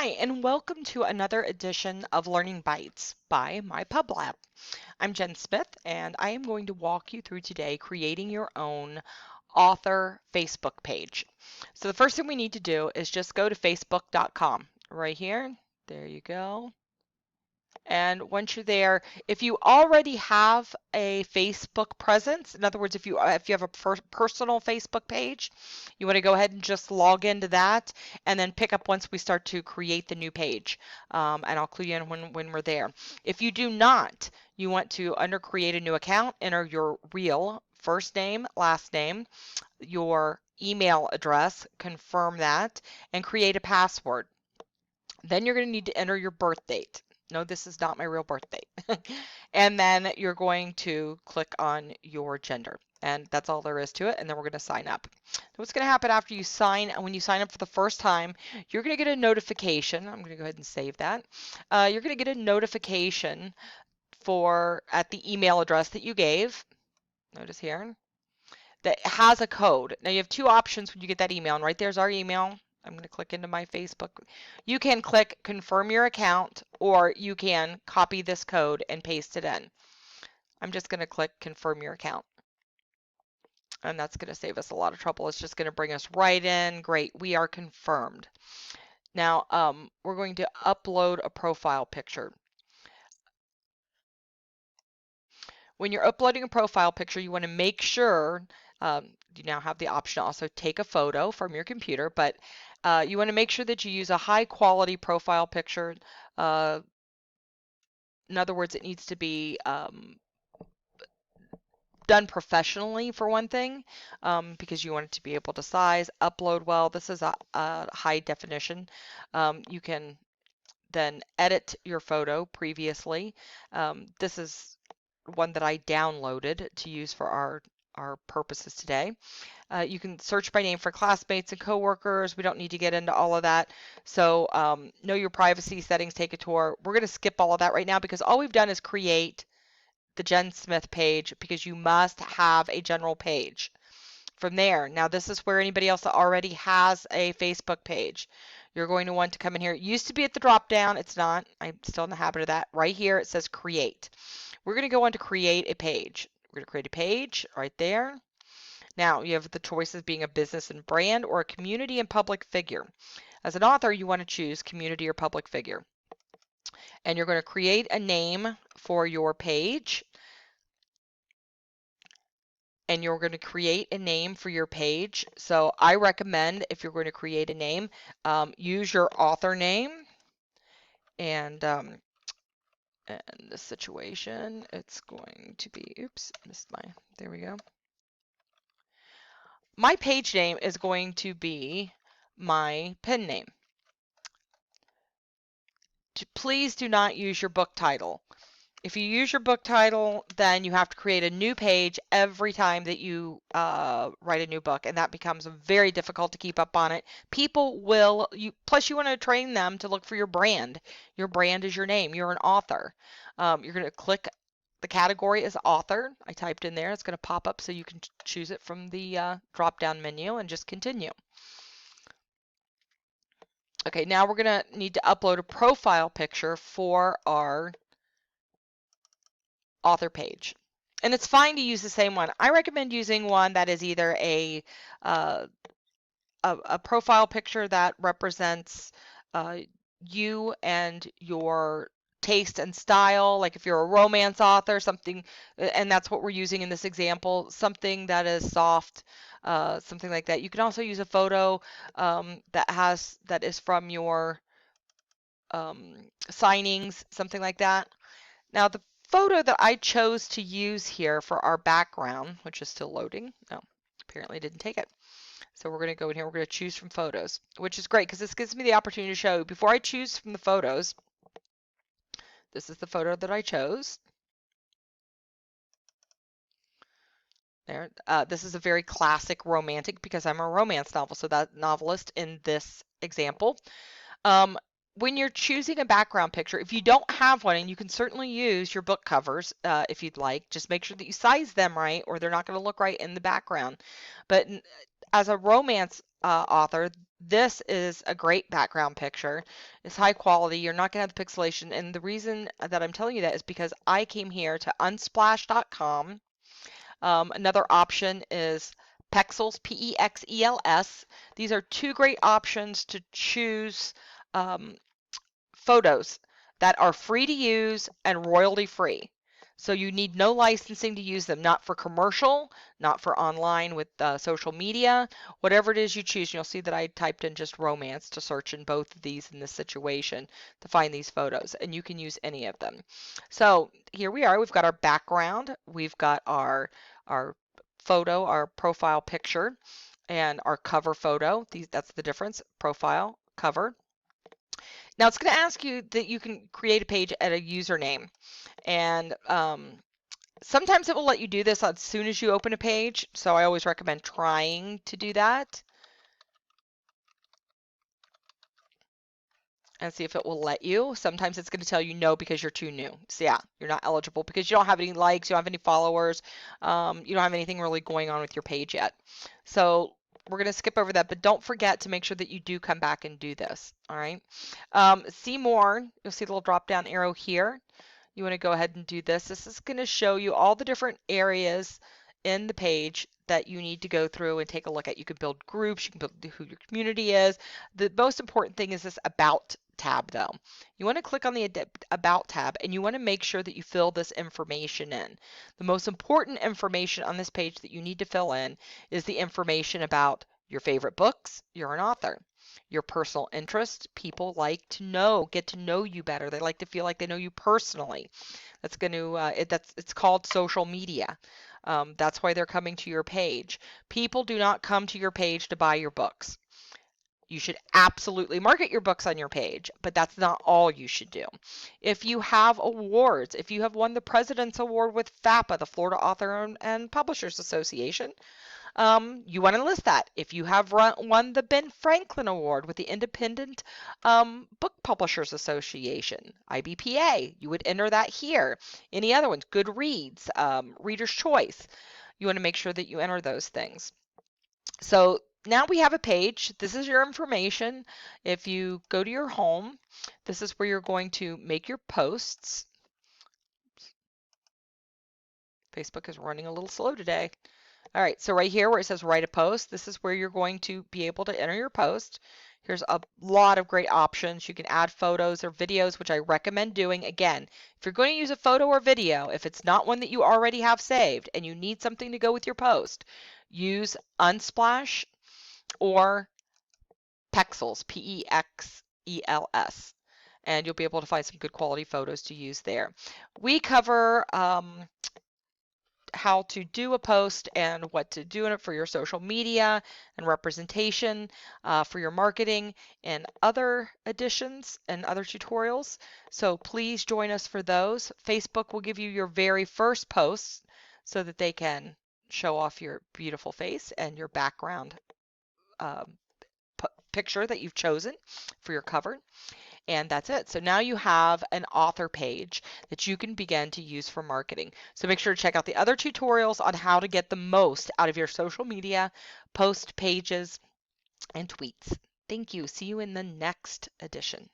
Hi, and welcome to another edition of Learning Bites by MyPubLab. I'm Jen Smith, and I am going to walk you through today creating your own author Facebook page. So the first thing we need to do is just go to facebook.com right here. There you go. And once you're there, if you already have a Facebook presence, in other words, if you have a personal Facebook page, you want to go ahead and just log into that, and then pick up once we start to create the new page. And I'll clue you in when we're there. If you do not, you want to under create a new account, enter your real first name, last name, your email address, confirm that, and create a password. Then you're going to need to enter your birth date. No, this is not my real birth date. And then you're going to click on your gender. And that's all there is to it. And then we're going to sign up. What's going to happen after you when you sign up for the first time, you're going to get a notification. I'm going to go ahead and save that. You're going to get a notification at the email address that you gave. Notice here that has a code. Now you have two options when you get that email, and right there's our email. I'm going to click into my Facebook. You can click confirm your account, or you can copy this code and paste it in. I'm just going to click confirm your account. And that's going to save us a lot of trouble. It's just going to bring us right in. Great, we are confirmed. Now we're going to upload a profile picture. When you're uploading a profile picture, you want to make sure you now have the option to also take a photo from your computer, but you want to make sure that you use a high quality profile picture. In other words, it needs to be done professionally for one thing, because you want it to be able to size, upload well. This is a high definition. You can then edit your photo previously. This is one that I downloaded to use for our purposes today. You can search by name for classmates and coworkers. We don't need to get into all of that. So know your privacy settings, take a tour. We're going to skip all of that right now because all we've done is create the Jen Smith page because you must have a general page. From there, now this is where anybody else that already has a Facebook page, you're going to want to come in here. It used to be at the drop down. It's not. I'm still in the habit of that. Right here it says create. We're going to go on to create a page. We're going to create a page right there. Now you have the choices being a business and brand or a community and public figure. As an author, you want to choose community or public figure. And you're going to create a name for your page. And you're going to create a name for your page. So I recommend, if you're going to create a name, use your author name. And in this situation, it's going to be, oops, there we go. My page name is going to be my pen name. Please do not use your book title. If you use your book title, then you have to create a new page every time that you write a new book, and that becomes very difficult to keep up on it. People will, plus you want to train them to look for your brand. Your brand is your name. You're an author. You're going to click the category as author. I typed in there. It's going to pop up so you can choose it from the drop-down menu and just continue. Okay, now we're going to need to upload a profile picture for our author page. And it's fine to use the same one. I recommend using one that is either a profile picture that represents you and your taste and style, like if you're a romance author, something, and that's what we're using in this example, something that is soft, something like that. You can also use a photo that is from your signings, something like that. Now the photo that I chose to use here for our background, which is still loading, no, apparently didn't take it. So we're going to go in here, we're going to choose from photos, which is great because this gives me the opportunity to show you. Before I choose from the photos, this is the photo that I chose. There, this is a very classic romantic because I'm a romance novel, so that novelist in this example. When you're choosing a background picture, if you don't have one, and you can certainly use your book covers if you'd like, just make sure that you size them right or they're not going to look right in the background. But as a romance author, this is a great background picture. It's high quality. You're not going to have the pixelation. And the reason that I'm telling you that is because I came here to unsplash.com. Another option is Pexels, P-E-X-E-L-S. These are two great options to choose um, photos that are free to use and royalty free. So you need no licensing to use them, not for commercial, not for online with social media, whatever it is you choose. You'll see that I typed in just romance to search in both of these in this situation to find these photos, and you can use any of them. So here we are. We've got our background, we've got our photo, our profile picture, and our cover photo. That's the difference, profile, cover. Now it's going to ask you that you can create a page at a username, and sometimes it will let you do this as soon as you open a page, so I always recommend trying to do that and see if it will let you. Sometimes it's going to tell you no because you're too new. So yeah, you're not eligible because you don't have any likes, you don't have any followers, you don't have anything really going on with your page yet. So we're going to skip over that, but don't forget to make sure that you do come back and do this. All right. See more. You'll see the little drop down arrow here. You want to go ahead and do this. This is going to show you all the different areas in the page that you need to go through and take a look at. You can build groups, you can build who your community is. The most important thing is this About tab though. You want to click on the About tab and you want to make sure that you fill this information in. The most important information on this page that you need to fill in is the information about your favorite books. You're an author. Your personal interest. People like to know, get to know you better. They like to feel like they know you personally. That's going to it's called social media. That's why they're coming to your page. People do not come to your page to buy your books. You should absolutely market your books on your page, but that's not all you should do. If you have awards, if you have won the President's Award with FAPA, the Florida Author and Publishers Association, you want to list that. If you have won the Ben Franklin Award with the Independent Book Publishers Association, IBPA, you would enter that here. Any other ones, Goodreads, Reader's Choice, you want to make sure that you enter those things. So now we have a page. This is your information. If you go to your home, this is where you're going to make your posts. Facebook is running a little slow today. All right, so right here where it says write a post, this is where you're going to be able to enter your post. Here's a lot of great options. You can add photos or videos, which I recommend doing. Again, if you're going to use a photo or video, if it's not one that you already have saved and you need something to go with your post, use Unsplash or Pexels, P-E-X-E-L-S, and you'll be able to find some good quality photos to use there. We cover how to do a post and what to do in it for your social media and representation for your marketing and other editions and other tutorials. So please join us for those. Facebook will give you your very first posts so that they can show off your beautiful face and your background picture that you've chosen for your cover. And that's it. So now you have an author page that you can begin to use for marketing. So make sure to check out the other tutorials on how to get the most out of your social media, post pages, and tweets. Thank you. See you in the next edition.